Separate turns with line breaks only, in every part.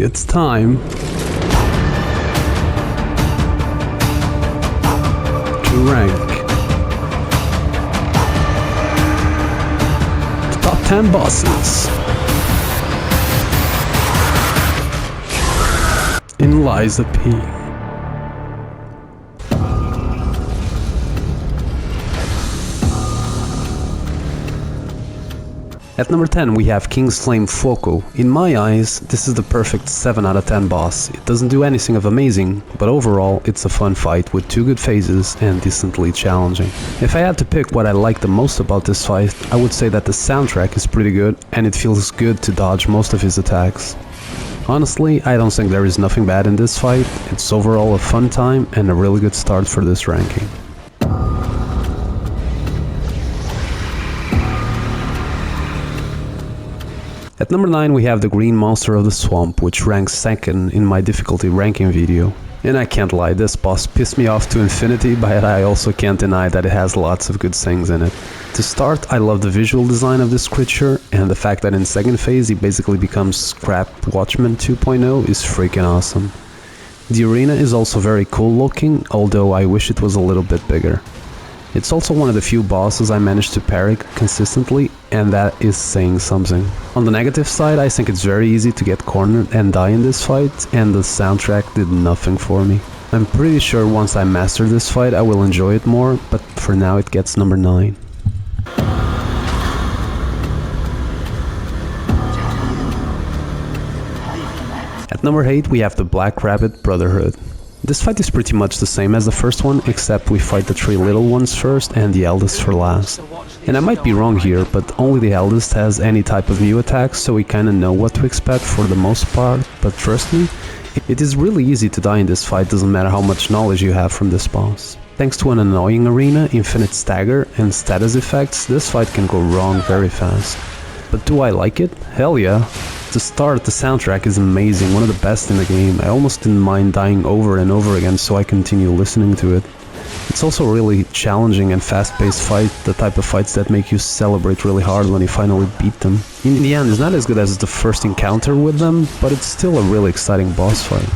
It's time to rank the top 10 bosses in Liza P. At number 10 we have King's Flame Foco. In my eyes, this is the perfect 7 out of 10 boss. It doesn't do anything of amazing, but overall it's a fun fight with 2 good phases and decently challenging. If I had to pick what I like the most about this fight, I would say that the soundtrack is pretty good and it feels good to dodge most of his attacks. Honestly, I don't think there is nothing bad in this fight. It's overall a fun time and a really good start for this ranking. At number 9 we have the Green Monster of the Swamp, which ranks 2nd in my difficulty ranking video. And I can't lie, this boss pissed me off to infinity, but I also can't deny that it has lots of good things in it. To start, I love the visual design of this creature, and the fact that in second phase he basically becomes Scrap Watchman 2.0 is freaking awesome. The arena is also very cool looking, although I wish it was a little bit bigger. It's also one of the few bosses I managed to parry consistently, and that is saying something. On the negative side, I think it's very easy to get cornered and die in this fight, and the soundtrack did nothing for me. I'm pretty sure once I master this fight I will enjoy it more, but for now it gets number 9. At number 8 we have the Black Rabbit Brotherhood. This fight is pretty much the same as the first one, except we fight the 3 little ones first and the eldest for last. And I might be wrong here, but only the eldest has any type of new attacks, so we kinda know what to expect for the most part, but trust me, it is really easy to die in this fight, doesn't matter how much knowledge you have from this boss. Thanks to an annoying arena, infinite stagger, and status effects, this fight can go wrong very fast. But do I like it? Hell yeah! To start, the soundtrack is amazing, one of the best in the game. I almost didn't mind dying over and over again, so I continue listening to it. It's also a really challenging and fast-paced fight, the type of fights that make you celebrate really hard when you finally beat them. In the end, it's not as good as the first encounter with them, but it's still a really exciting boss fight.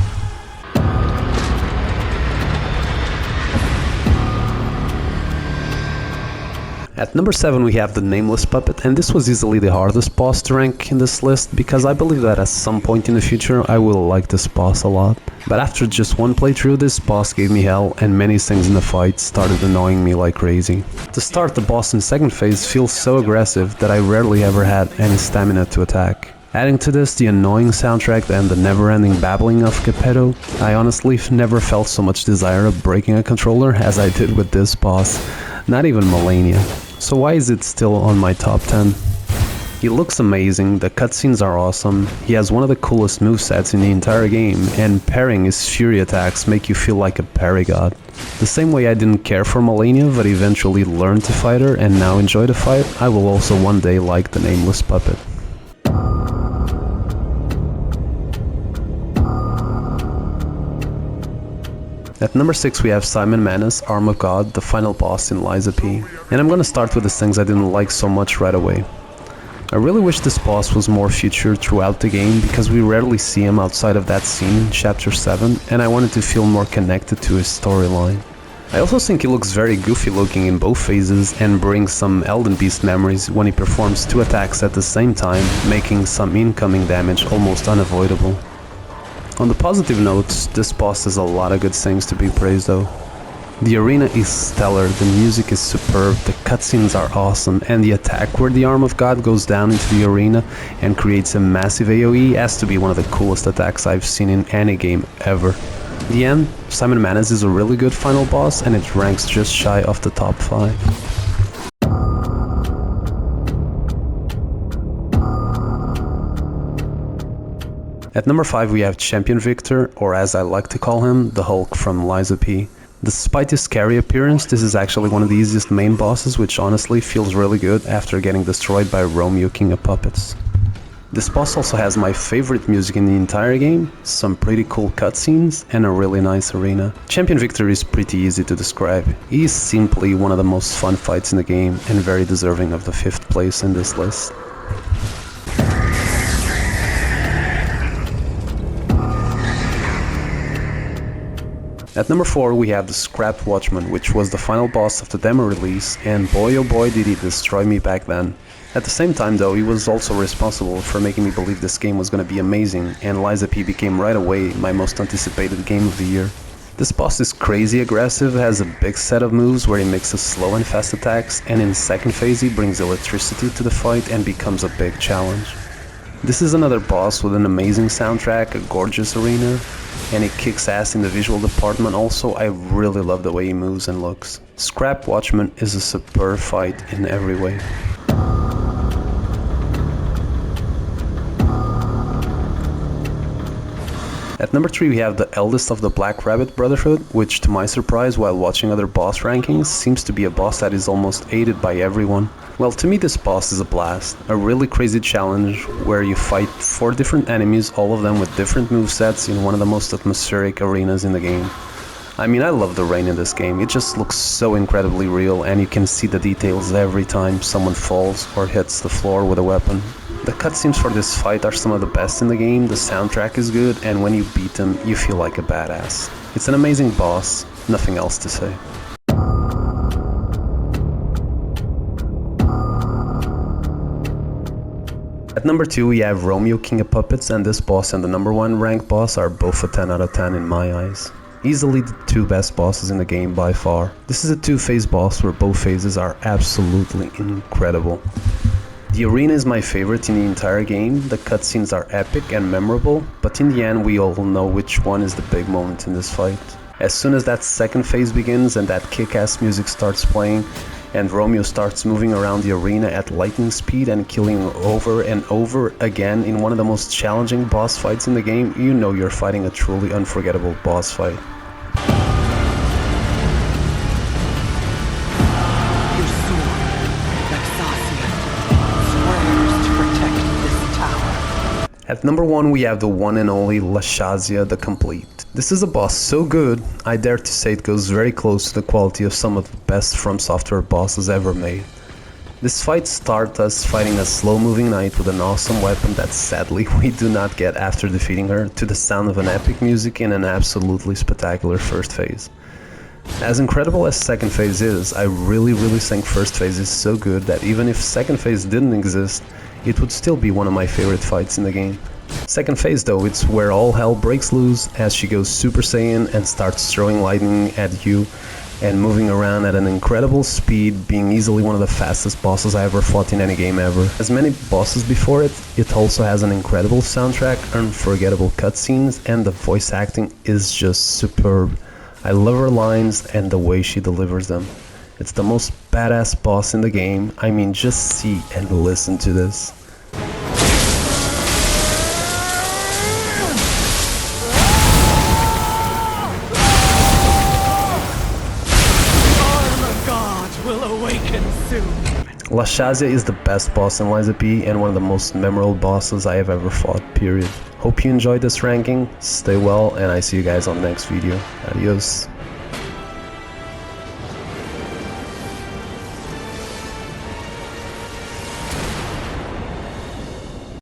At number 7 we have the Nameless Puppet, and this was easily the hardest boss to rank in this list, because I believe that at some point in the future I will like this boss a lot. But after just one playthrough, this boss gave me hell, and many things in the fight started annoying me like crazy. To start, the boss in second phase feels so aggressive that I rarely ever had any stamina to attack. Adding to this the annoying soundtrack and the never-ending babbling of Geppetto, I honestly never felt so much desire of breaking a controller as I did with this boss, not even Melania. So why is it still on my top 10? He looks amazing, the cutscenes are awesome, he has one of the coolest movesets in the entire game, and parrying his fury attacks make you feel like a parry god. The same way I didn't care for Melania but eventually learned to fight her and now enjoy the fight, I will also one day like the Nameless Puppet. At number 6 we have Simon Manus, Arm of God, the final boss in Liza P. And I'm gonna start with the things I didn't like so much right away. I really wish this boss was more featured throughout the game, because we rarely see him outside of that scene in Chapter 7, and I wanted to feel more connected to his storyline. I also think he looks very goofy looking in both phases and brings some Elden Beast memories when he performs 2 attacks at the same time, making some incoming damage almost unavoidable. On the positive notes, this boss has a lot of good things to be praised though. The arena is stellar, the music is superb, the cutscenes are awesome, and the attack where the Arm of God goes down into the arena and creates a massive AoE has to be one of the coolest attacks I've seen in any game ever. In the end, Simon Manus is a really good final boss, and it ranks just shy of the top 5. At number 5 we have Champion Victor, or as I like to call him, the Hulk from Liza P. Despite his scary appearance, this is actually one of the easiest main bosses, which honestly feels really good after getting destroyed by Romeo King of Puppets. This boss also has my favorite music in the entire game, some pretty cool cutscenes, and a really nice arena. Champion Victor is pretty easy to describe. He is simply one of the most fun fights in the game, and very deserving of the 5th place in this list. At number 4 we have the Scrapped Watchman, which was the final boss of the demo release, and boy oh boy did he destroy me back then. At the same time though, he was also responsible for making me believe this game was gonna be amazing, and Liza P became right away my most anticipated game of the year. This boss is crazy aggressive, has a big set of moves where he mixes slow and fast attacks, and in second phase he brings electricity to the fight and becomes a big challenge. This is another boss with an amazing soundtrack, a gorgeous arena, and he kicks ass in the visual department also. I really love the way he moves and looks. Scrap Watchman is a superb fight in every way. At number 3 we have the eldest of the Black Rabbit Brotherhood, which to my surprise while watching other boss rankings seems to be a boss that is almost hated by everyone. Well, to me this boss is a blast, a really crazy challenge where you fight 4 different enemies, all of them with different movesets in one of the most atmospheric arenas in the game. I mean, I love the rain in this game, it just looks so incredibly real and you can see the details every time someone falls or hits the floor with a weapon. The cutscenes for this fight are some of the best in the game, the soundtrack is good, and when you beat them, you feel like a badass. It's an amazing boss, nothing else to say. At number 2 we have Romeo King of Puppets, and this boss and the number 1 ranked boss are both a 10 out of 10 in my eyes. Easily the 2 best bosses in the game by far. This is a 2-phase boss where both phases are absolutely incredible. The arena is my favorite in the entire game, the cutscenes are epic and memorable, but in the end we all know which one is the big moment in this fight. As soon as that second phase begins and that kick-ass music starts playing, and Romeo starts moving around the arena at lightning speed and killing over and over again in one of the most challenging boss fights in the game, you know you're fighting a truly unforgettable boss fight. At number 1 we have the one and only Lashazia the Complete. This is a boss so good, I dare to say it goes very close to the quality of some of the best From Software bosses ever made. This fight starts us fighting a slow-moving knight with an awesome weapon that sadly we do not get after defeating her, to the sound of an epic music in an absolutely spectacular first phase. As incredible as second phase is, I really think first phase is so good that even if second phase didn't exist, it would still be one of my favorite fights in the game. Second phase though, it's where all hell breaks loose as she goes Super Saiyan and starts throwing lightning at you and moving around at an incredible speed, being easily one of the fastest bosses I ever fought in any game ever. As many bosses before it, it also has an incredible soundtrack, unforgettable cutscenes, and the voice acting is just superb. I love her lines and the way she delivers them. It's the most badass boss in the game. I mean, just see and listen to this. Lashazia is the best boss in Liza P and one of the most memorable bosses I have ever fought, period. Hope you enjoyed this ranking, stay well, and I see you guys on the next video. Adios.